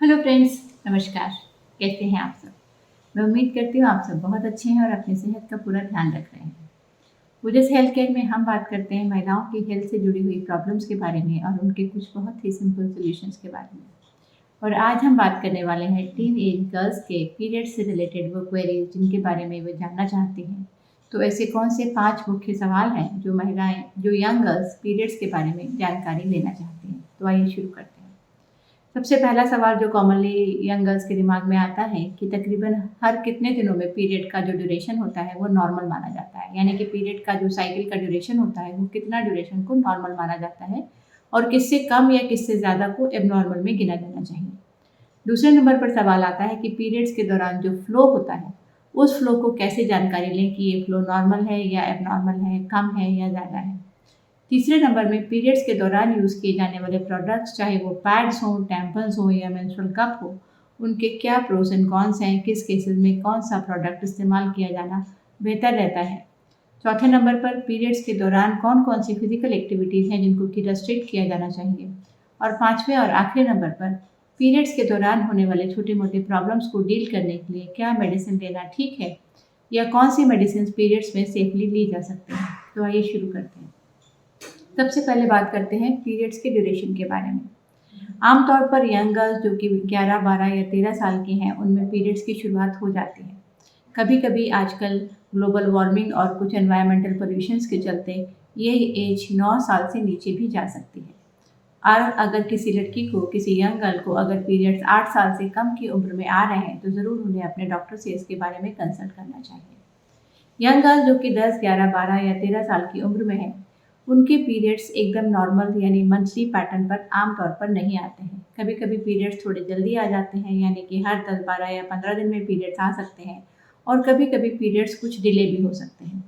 Hello friends, नमस्कार। कैसे हैं आप सब? मैं उम्मीद करती हूँ आप सब बहुत अच्छे हैं और अपनी सेहत का पूरा ध्यान रख रहे हैं। ओजस हेल्थ केयर में हम बात करते हैं महिलाओं की हेल्थ से जुड़ी हुई प्रॉब्लम्स के बारे में और उनके कुछ बहुत ही सिंपल सॉल्यूशंस के बारे में। और आज हम बात करने वाले हैं टीन एज गर्ल्स के पीरियड से रिलेटेड वो क्वेरीज जिनके बारे में वे जानना चाहती हैं। तो ऐसे कौन से 5 मुख्य सवाल हैं जो महिलाएं जो यंग गर्ल्स पीरियड्स के बारे में जानकारी लेना चाहती हैं? तो आइए शुरू करते हैं। सबसे पहला सवाल जो कॉमनली यंग गर्ल्स के दिमाग में आता है कि तकरीबन हर कितने दिनों में पीरियड का जो ड्यूरेशन होता है वो नॉर्मल माना जाता है, यानी कि पीरियड का जो साइकिल का ड्यूरेशन होता है वो कितना ड्यूरेशन को नॉर्मल माना जाता है और किससे कम या किससे ज़्यादा को एबनॉर्मल में गिना जाना चाहिए। दूसरे नंबर पर सवाल आता है कि पीरियड्स के दौरान जो फ्लो होता है उस फ्लो को कैसे जानकारी लें कि ये फ्लो नॉर्मल है या एबनॉर्मल है, कम है या ज़्यादा है। तीसरे नंबर में पीरियड्स के दौरान यूज़ किए जाने वाले प्रोडक्ट्स, चाहे वो पैड्स हों, टैम्पन्स हों या मेंस्ट्रुअल कप हो, उनके क्या प्रोस एंड कॉन्स हैं, किस केसेस में कौन सा प्रोडक्ट इस्तेमाल किया जाना बेहतर रहता है। चौथे नंबर पर पीरियड्स के दौरान कौन कौन सी फिजिकल एक्टिविटीज़ हैं जिनको कि रेस्ट्रिक्ट किया जाना चाहिए। और पाँचवें और आखिरी नंबर पर पीरियड्स के दौरान होने वाले छोटे मोटे प्रॉब्लम्स को डील करने के लिए क्या मेडिसिन लेना ठीक है या कौन सी मेडिसिन पीरियड्स में सेफली ली जा सकती हैं। तो आइए शुरू करते हैं। सबसे पहले बात करते हैं पीरियड्स के ड्यूरेशन के बारे में। आमतौर पर यंग गर्ल्स जो कि 11, 12 या 13 साल की हैं उनमें पीरियड्स की शुरुआत हो जाती है। कभी कभी आजकल ग्लोबल वार्मिंग और कुछ एनवायरमेंटल पोल्यूशंस के चलते ये एज 9 साल से नीचे भी जा सकती है। और अगर किसी लड़की को, किसी यंग गर्ल को अगर पीरियड्स 8 साल से कम की उम्र में आ रहे हैं तो ज़रूर उन्हें अपने डॉक्टर से इसके बारे में कंसल्ट करना चाहिए। यंग गर्ल जो कि 10, 11, 12 या 13 साल की उम्र में है उनके पीरियड्स एकदम नॉर्मल यानी मंथली पैटर्न पर आमतौर पर नहीं आते हैं। कभी कभी पीरियड्स थोड़े जल्दी आ जाते हैं, यानी कि हर 10, 12 या 15 दिन में पीरियड्स आ सकते हैं और कभी कभी पीरियड्स कुछ डिले भी हो सकते हैं।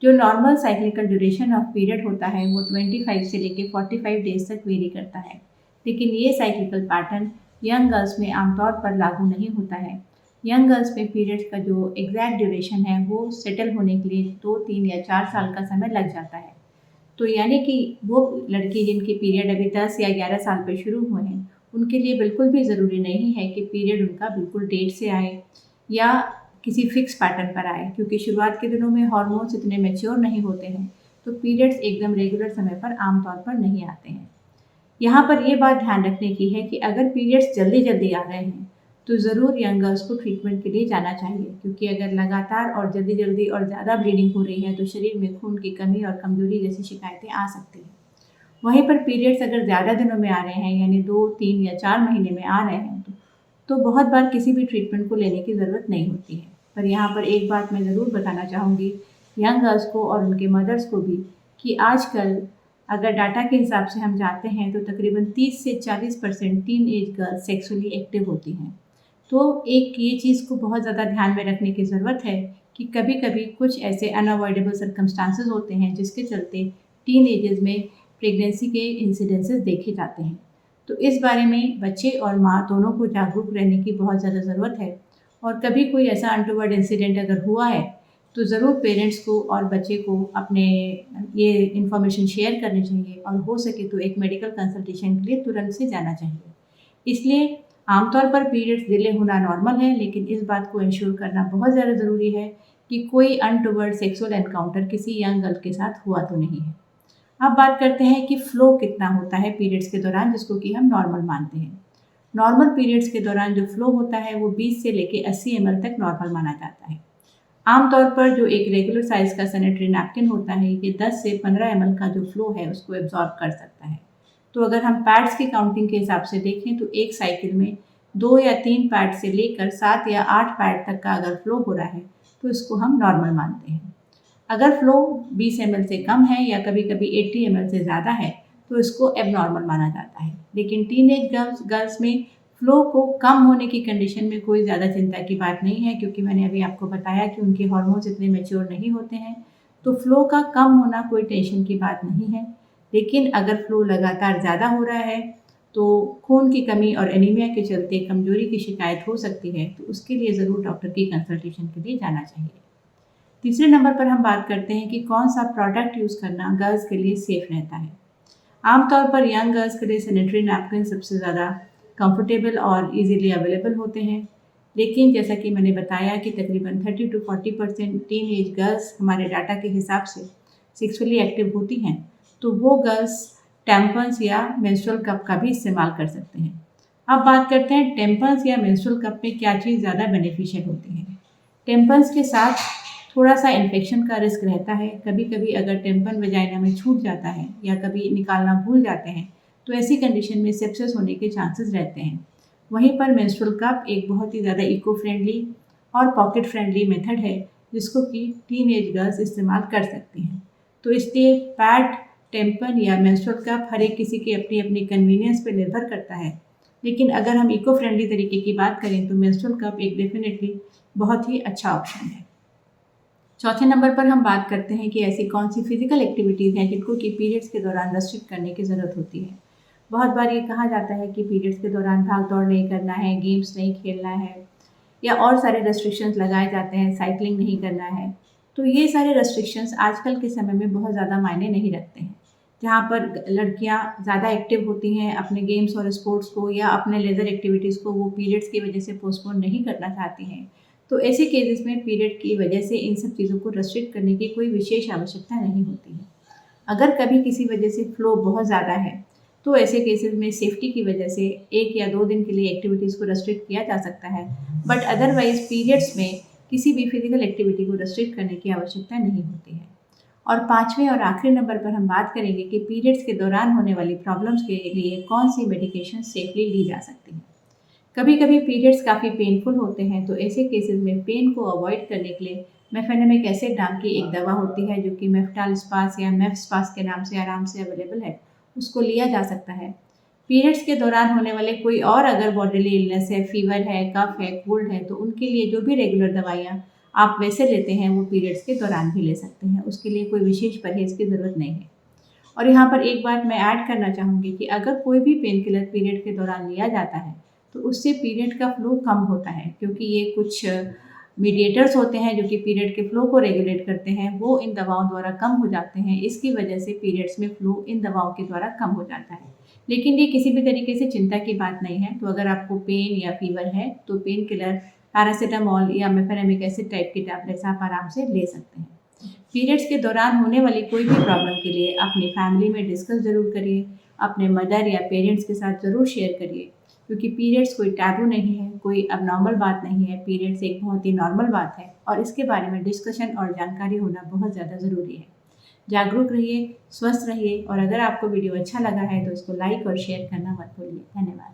जो normal cyclical duration of period होता है वो 25 से लेकर 45 डेज तक वेरी करता है, लेकिन ये साइक्लिकल पैटर्न यंग गर्ल्स में आमतौर पर लागू नहीं होता है। यंग गर्ल्स में पीरियड्स का जो एग्जैक्ट ड्यूरेशन है वो सेटल होने के लिए 2, 3 या 4 साल का समय लग जाता है। तो यानी कि वो लड़की जिनकी पीरियड अभी 10 या 11 साल पे शुरू हुए हैं उनके लिए बिल्कुल भी ज़रूरी नहीं है कि पीरियड उनका बिल्कुल डेट से आए या किसी फिक्स पैटर्न पर आए, क्योंकि शुरुआत के दिनों में हार्मोन्स इतने मैच्योर नहीं होते हैं तो पीरियड्स एकदम रेगुलर समय पर आमतौर पर नहीं आते हैं। यहाँ पर ये बात ध्यान रखने की है कि अगर पीरियड्स जल्दी जल्दी आ रहे हैं तो ज़रूर यंग गर्ल्स को ट्रीटमेंट के लिए जाना चाहिए, क्योंकि अगर लगातार और जल्दी जल्दी और ज़्यादा ब्लीडिंग हो रही है तो शरीर में खून की कमी और कमजोरी जैसी शिकायतें आ सकती हैं। वहीं पर पीरियड्स अगर ज़्यादा दिनों में आ रहे हैं, यानी 2, 3 या 4 महीने में आ रहे हैं तो बहुत बार किसी भी ट्रीटमेंट को लेने की ज़रूरत नहीं होती है। पर यहाँ पर एक बात मैं ज़रूर बताना चाहूँगी यंग गर्ल्स को और उनके मदर्स को भी कि आजकल अगर डाटा के हिसाब से हम जाते हैं तो तकरीबन 30 से 40% teen age girls sexually active होती हैं। तो एक ये चीज़ को बहुत ज़्यादा ध्यान में रखने की ज़रूरत है कि कभी कभी कुछ ऐसे अनअवॉइडेबल सर्कमस्टांसेस होते हैं जिसके चलते टीन एजेस में प्रेगनेंसी के इंसिडेंसेस देखे जाते हैं। तो इस बारे में बच्चे और माँ दोनों को जागरूक रहने की बहुत ज़्यादा ज़रूरत है। और कभी कोई ऐसा अनटोवर्ड इंसिडेंट अगर हुआ है तो ज़रूर पेरेंट्स को और बच्चे को अपने ये इन्फॉर्मेशन शेयर करनी चाहिए और हो सके तो एक मेडिकल कंसल्टेशन के लिए तुरंत से जाना चाहिए। इसलिए आमतौर पर पीरियड्स डिले होना नॉर्मल है, लेकिन इस बात को इंश्योर करना बहुत ज़्यादा ज़रूरी है कि कोई अनटोवर्ड सेक्सुअल एनकाउंटर किसी यंग गर्ल के साथ हुआ तो नहीं है। अब बात करते हैं कि फ्लो कितना होता है पीरियड्स के दौरान, जिसको कि हम नॉर्मल मानते हैं। नॉर्मल पीरियड्स के दौरान जो फ्लो होता है वो 20 से लेकर 80 ml तक नॉर्मल माना जाता है। आमतौर पर जो एक रेगुलर साइज का सैनिटरी नैपकिन होता है ये 10 से 15 ml का जो फ्लो है उसको एब्जॉर्ब कर सकता है। तो अगर हम पैड्स की काउंटिंग के हिसाब से देखें तो एक साइकिल में 2 या 3 पैड से लेकर 7 या 8 पैड तक का अगर फ्लो हो रहा है तो इसको हम नॉर्मल मानते हैं। अगर फ्लो 20 ml से कम है या कभी कभी 80 ml से ज़्यादा है तो इसको एबनॉर्मल माना जाता है। लेकिन टीनेज गर्ल्स में फ्लो को कम होने की कंडीशन में कोई ज़्यादा चिंता की बात नहीं है, क्योंकि मैंने अभी आपको बताया कि उनके हार्मोन्स इतने मैच्योर नहीं होते हैं, तो फ्लो का कम होना कोई टेंशन की बात नहीं है। लेकिन अगर फ्लो लगातार ज़्यादा हो रहा है तो खून की कमी और एनीमिया के चलते कमजोरी की शिकायत हो सकती है, तो उसके लिए ज़रूर डॉक्टर की कंसल्टेशन के लिए जाना चाहिए। तीसरे नंबर पर हम बात करते हैं कि कौन सा प्रोडक्ट यूज़ करना गर्ल्स के लिए सेफ रहता है। आमतौर पर यंग गर्ल्स के लिए सैनिटरी नैपकिन सबसे ज़्यादा कंफर्टेबल और इजीली अवेलेबल होते हैं। लेकिन जैसा कि मैंने बताया कि तकरीबन 30 to 40% टीन एज गर्ल्स हमारे डाटा के हिसाब से सेक्सुअली एक्टिव होती हैं, तो वो गर्ल्स टैम्पन्स या मेंस्ट्रुअल कप का भी इस्तेमाल कर सकते हैं। अब बात करते हैं टेम्पन्स या मेंस्ट्रुअल कप में क्या चीज़ ज़्यादा बेनिफिशियल होती है। टेम्पन्स के साथ थोड़ा सा इन्फेक्शन का रिस्क रहता है। कभी कभी अगर टेम्पन वजाइना में छूट जाता है या कभी निकालना भूल जाते हैं तो ऐसी कंडीशन में सेप्सिस होने के चांसेस रहते हैं। वहीं पर मेंस्ट्रुअल कप एक बहुत ही ज़्यादा इको फ्रेंडली और पॉकेट फ्रेंडली मेथड है जिसको कि टीन एज गर्ल्स इस्तेमाल कर सकती हैं। तो इसलिए पैड, टेम्पन या मेंस्ट्रुअल कप हर एक किसी की अपनी अपनी कन्वीनियंस पर निर्भर करता है। लेकिन अगर हम इको फ्रेंडली तरीके की बात करें तो मेंस्ट्रुअल कप एक डेफिनेटली बहुत ही अच्छा ऑप्शन है। चौथे नंबर पर हम बात करते हैं कि ऐसी कौन सी फिजिकल एक्टिविटीज़ हैं जिनको कि पीरियड्स के दौरान रेस्ट्रिक्ट करने की ज़रूरत होती है। बहुत बार ये कहा जाता है कि पीरियड्स के दौरान भाग दौड़ नहीं करना है, गेम्स नहीं खेलना है या और सारे रेस्ट्रिक्शंस लगाए जाते हैं, साइकिलिंग नहीं करना है। तो ये सारे रेस्ट्रिक्शंस आजकल के समय में बहुत ज़्यादा मायने नहीं रखते हैं। जहाँ पर लड़कियाँ ज़्यादा एक्टिव होती हैं अपने गेम्स और स्पोर्ट्स को या अपने लेज़र एक्टिविटीज़ को वो पीरियड्स की वजह से पोस्टपोन नहीं करना चाहती हैं, तो ऐसे केसेस में पीरियड की वजह से इन सब चीज़ों को रेस्ट्रिक्ट करने की कोई विशेष आवश्यकता नहीं होती है। अगर कभी किसी वजह से फ्लो बहुत ज़्यादा है तो ऐसे केसेस में सेफ्टी की वजह से 1 या 2 दिन के लिए एक्टिविटीज़ को रेस्ट्रिक्ट किया जा सकता है, बट अदरवाइज़ पीरियड्स में किसी भी फिजिकल एक्टिविटी को रेस्ट्रिक्ट करने की आवश्यकता नहीं होती है। और पाँचवें और आखिरी नंबर पर हम बात करेंगे कि पीरियड्स के दौरान होने वाली प्रॉब्लम्स के लिए कौन सी मेडिकेशन सेफली ली जा सकती है। कभी कभी पीरियड्स काफ़ी पेनफुल होते हैं, तो ऐसे केसेस में पेन को अवॉइड करने के लिए मेफेनेमिक एसिड नाम की एक दवा होती है जो कि मेफ्टाल स्पास या मेफ्स्पास के नाम से आराम से अवेलेबल है, उसको लिया जा सकता है। पीरियड्स के दौरान होने वाले कोई और अगर बॉडीली इलनेस है, फीवर है, कफ है, कोल्ड है, तो उनके लिए जो भी रेगुलर दवाइयाँ आप वैसे लेते हैं वो पीरियड्स के दौरान भी ले सकते हैं, उसके लिए कोई विशेष परहेज़ की ज़रूरत नहीं है। और यहाँ पर एक बात मैं ऐड करना चाहूँगी कि अगर कोई भी पेन किलर पीरियड के दौरान लिया जाता है तो उससे पीरियड का फ्लो कम होता है, क्योंकि ये कुछ मीडिएटर्स होते हैं जो कि पीरियड के फ्लो को रेगुलेट करते हैं, वो इन दवाओं द्वारा कम हो जाते हैं। इसकी वजह से पीरियड्स में फ्लो इन दवाओं के द्वारा कम हो जाता है। लेकिन ये किसी भी तरीके से चिंता की बात नहीं है। तो अगर आपको पेन या फीवर है तो पेन किलर, पैरासीटामोल या मेफेनेमिक एसिड टाइप की टैबलेट्स आप आराम से ले सकते हैं। पीरियड्स के दौरान होने वाली कोई भी प्रॉब्लम के लिए अपनी फैमिली में डिस्कस ज़रूर करिए, अपने मदर या पेरेंट्स के साथ ज़रूर शेयर करिए, क्योंकि पीरियड्स कोई टैबू नहीं है, कोई अबनॉर्मल बात नहीं है। पीरियड्स एक बहुत ही नॉर्मल बात है और इसके बारे में डिस्कशन और जानकारी होना बहुत ज़्यादा ज़रूरी है। जागरूक रहिए, स्वस्थ रहिए और अगर आपको वीडियो अच्छा लगा है तो इसको लाइक और शेयर करना मत भूलिए। धन्यवाद।